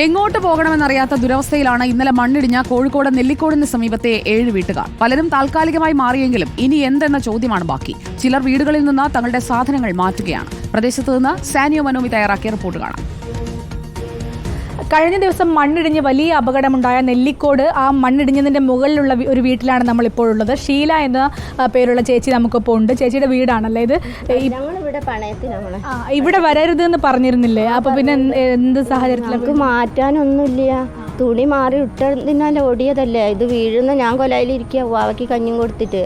എങ്ങോട്ട് പോകണമെന്നറിയാത്ത ദുരവസ്ഥയിലാണ് ഇന്നലെ മണ്ണിടിഞ്ഞ കോഴിക്കോട് നെല്ലിക്കോടിന് സമീപത്തെ 7 വീട്ടുകാർ. പലരും താൽക്കാലികമായി മാറിയെങ്കിലും ഇനി എന്തെന്ന ചോദ്യമാണ് ബാക്കി. ചിലർ വീടുകളിൽ നിന്ന് തങ്ങളുടെ സാധനങ്ങൾ മാറ്റുകയാണ്. പ്രദേശത്ത് നിന്ന് സാനിയോ മനോമി തയ്യാറാക്കിയ റിപ്പോർട്ട് കാണാം. കഴിഞ്ഞ ദിവസം മണ്ണിടിഞ്ഞ് വലിയ അപകടമുണ്ടായ നെല്ലിക്കോട് ആ മണ്ണിടിഞ്ഞതിന്റെ മുകളിലുള്ള ഒരു വീട്ടിലാണ് നമ്മളിപ്പോൾ ഉള്ളത്. ഷീല എന്ന പേരുള്ള ചേച്ചി നമുക്കിപ്പോൾ ഉണ്ട്. ചേച്ചിയുടെ വീടാണല്ലേ ഇത്? ഇവിടെ വരരുത് എന്ന് പറഞ്ഞിരുന്നില്ലേ? അപ്പൊ പിന്നെ എന്ത് സാഹചര്യത്തിലൊക്കെ മാറ്റാനൊന്നുമില്ല. തുണി മാറി ഇട്ടതിനാൽ ഓടിയതല്ലേ. ഇത് വീഴുന്ന ഞാൻ കൊലയിലിരിക്കുക. വാവയ്ക്ക് കഞ്ഞും കൊടുത്തിട്ട്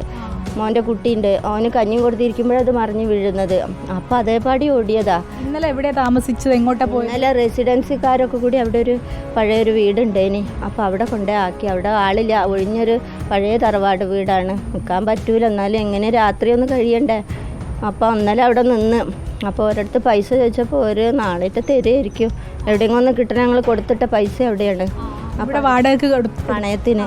മോൻ്റെ കുട്ടിയുണ്ട്, അവന് കഞ്ഞും കൊടുത്തിരിക്കുമ്പോഴത് മറിഞ്ഞ് വീഴുന്നത്. അപ്പം അതേപാടി ഓടിയതാ. ഇന്നലെ എവിടെ താമസിച്ചത്? എങ്ങോട്ടാ പോയി? ഇന്നലെ റെസിഡൻസിക്കാരൊക്കെ കൂടി അവിടെ ഒരു പഴയൊരു വീടുണ്ടേനി. അപ്പം അവിടെ കൊണ്ടേ ആക്കി. അവിടെ ആളില്ല, ഒഴിഞ്ഞൊരു പഴയ തറവാട് വീടാണ്. നിൽക്കാൻ പറ്റൂല, എന്നാലും എങ്ങനെ രാത്രി ഒന്ന് കഴിയണ്ടേ. അപ്പോൾ ഇന്നലെ അവിടെ നിന്ന് അപ്പോൾ ഒരിടത്ത് പൈസ ചോദിച്ചപ്പോൾ ഒരു നാളേറ്റ് തരുമായിരിക്കും. എവിടെയെങ്കിലും ഒന്ന് കിട്ടണ ഞങ്ങൾ കൊടുത്തിട്ട പൈസ എവിടെയാണ്? അവിടെ വാടകയ്ക്ക് പണയത്തിന്.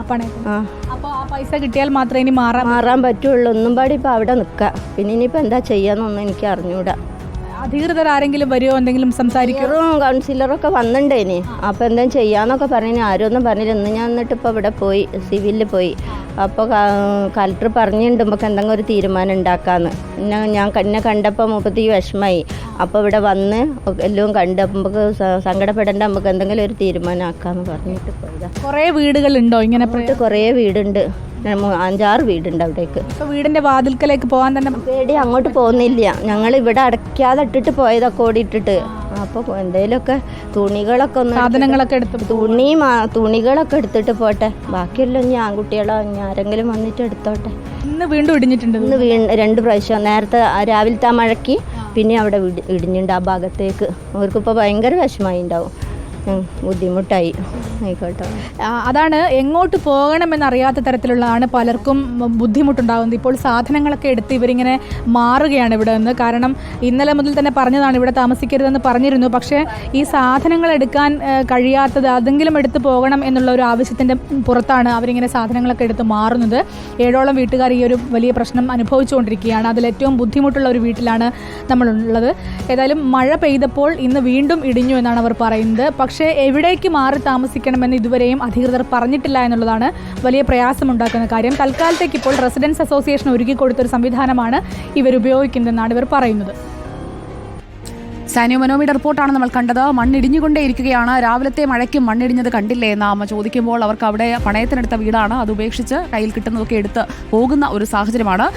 ആ, അപ്പോൾ ആ പൈസ കിട്ടിയാൽ മാത്രമേ ഇനി മാറാൻ പറ്റുള്ളൂ. ഒന്നും പാടി ഇപ്പോൾ അവിടെ നിൽക്കാം. പിന്നെ ഇനിയിപ്പോൾ എന്താ ചെയ്യാന്നൊന്നും എനിക്ക് അറിഞ്ഞൂടാ. അധികൃതർ ആരെങ്കിലും വരുമോ, എന്തെങ്കിലും സംസാരിക്കുമോ? കൗൺസിലറൊക്കെ വന്നിട്ടേനി. അപ്പോൾ എന്തെങ്കിലും ചെയ്യാന്നൊക്കെ പറഞ്ഞു. ആരും ഒന്നും പറഞ്ഞില്ല. ഇന്ന് ഞാൻ എന്നിട്ട് ഇപ്പോൾ ഇവിടെ പോയി, സിവിലിൽ പോയി. അപ്പോൾ കളക്ടർ പറഞ്ഞിട്ടുണ്ട് നമുക്ക് എന്തെങ്കിലും ഒരു തീരുമാനം ഉണ്ടാക്കാമെന്ന്. എന്നെ കണ്ടപ്പോൾ മുപ്പത്തി വിഷമമായി. അപ്പോൾ ഇവിടെ വന്ന് എല്ലാം കണ്ട് നമുക്ക് സങ്കടപ്പെടേണ്ട, നമുക്ക് എന്തെങ്കിലും ഒരു തീരുമാനം ആക്കാമെന്ന് പറഞ്ഞിട്ട് പോയതാ. കുറേ വീടുകളുണ്ടോ ഇങ്ങനെ? കുറേ വീടുണ്ട്, 5-6 വീടുണ്ട് അവിടേക്ക്. ഇപ്പോൾ വീടിൻ്റെ വാതിൽക്കലേക്ക് പോകാൻ തന്നെ പേടി. അങ്ങോട്ട് പോകുന്നില്ല. ഞങ്ങൾ ഇവിടെ അടയ്ക്കാതെ ഇട്ടിട്ട് പോയതൊക്കെ ഓടിയിട്ടിട്ട്. അപ്പോൾ എന്തെങ്കിലുമൊക്കെ സാധനങ്ങളൊക്കെ തുണികളൊക്കെ എടുത്തിട്ട് പോട്ടെ. ബാക്കിയെല്ലാം ഇനി ആൺകുട്ടികളോ ഇനി ആരെങ്കിലും വന്നിട്ട് എടുത്തോട്ടെ. ഇന്ന് വീണ്ടും ഇടിഞ്ഞിട്ടുണ്ട്. ഇന്ന് 2 പ്രാവശ്യം. നേരത്തെ രാവിലത്തെ മഴയ്ക്ക് പിന്നെ അവിടെ ഇടിഞ്ഞിട്ടുണ്ട് ആ ഭാഗത്തേക്ക്. അവർക്കിപ്പോൾ ഭയങ്കര വിഷമമായി ഉണ്ടാവും, ബുദ്ധിമുട്ടായി. ആയിക്കോട്ടെ. അതാണ്, എങ്ങോട്ട് പോകണമെന്നറിയാത്ത തരത്തിലുള്ളതാണ് പലർക്കും ബുദ്ധിമുട്ടുണ്ടാകുന്നത്. ഇപ്പോൾ സാധനങ്ങളൊക്കെ എടുത്ത് ഇവരിങ്ങനെ മാറുകയാണ് ഇവിടെ നിന്ന്. കാരണം ഇന്നലെ മുതൽ തന്നെ പറഞ്ഞതാണ് ഇവിടെ താമസിക്കരുതെന്ന് പറഞ്ഞിരുന്നു. പക്ഷേ ഈ സാധനങ്ങൾ എടുക്കാൻ കഴിയാത്തത്, അതെങ്കിലും എടുത്ത് പോകണം എന്നുള്ള ഒരു ആവശ്യത്തിൻ്റെ പുറത്താണ് അവരിങ്ങനെ സാധനങ്ങളൊക്കെ എടുത്ത് മാറുന്നത്. 7ഓളം വീട്ടുകാർ ഈ ഒരു വലിയ പ്രശ്നം അനുഭവിച്ചുകൊണ്ടിരിക്കുകയാണ്. അതിലേറ്റവും ബുദ്ധിമുട്ടുള്ള ഒരു വീട്ടിലാണ് നമ്മളുള്ളത്. ഏതായാലും മഴ പെയ്തപ്പോൾ ഇന്ന് വീണ്ടും ഇടിഞ്ഞു എന്നാണ് അവർ പറയുന്നത്. പക്ഷേ എവിടേക്ക് മാറി താമസിക്കണമെന്ന് ഇതുവരെയും അധികൃതർ പറഞ്ഞിട്ടില്ല എന്നുള്ളതാണ് വലിയ പ്രയാസമുണ്ടാക്കുന്ന കാര്യം. തൽക്കാലത്തേക്ക് ഇപ്പോൾ റെസിഡൻസ് അസോസിയേഷൻ ഒരുക്കി കൊടുത്തൊരു സംവിധാനമാണ് ഇവർ ഉപയോഗിക്കുന്നതെന്നാണ് ഇവർ പറയുന്നത്. സാനിയോ മനോമിയുടെ റിപ്പോർട്ടാണ് നമ്മൾ കണ്ടത്. മണ്ണിടിഞ്ഞുകൊണ്ടേയിരിക്കുകയാണ്. രാവിലത്തെ മഴയ്ക്ക് മണ്ണിടിഞ്ഞത് കണ്ടില്ലേ എന്ന് അമ്മ ചോദിക്കുമ്പോൾ അവർക്ക് അവിടെ പണയത്തിനെടുത്ത വീടാണ്, അത് ഉപേക്ഷിച്ച് കയ്യിൽ കിട്ടുന്നതൊക്കെ എടുത്ത് പോകുന്ന ഒരു സാഹചര്യമാണ്.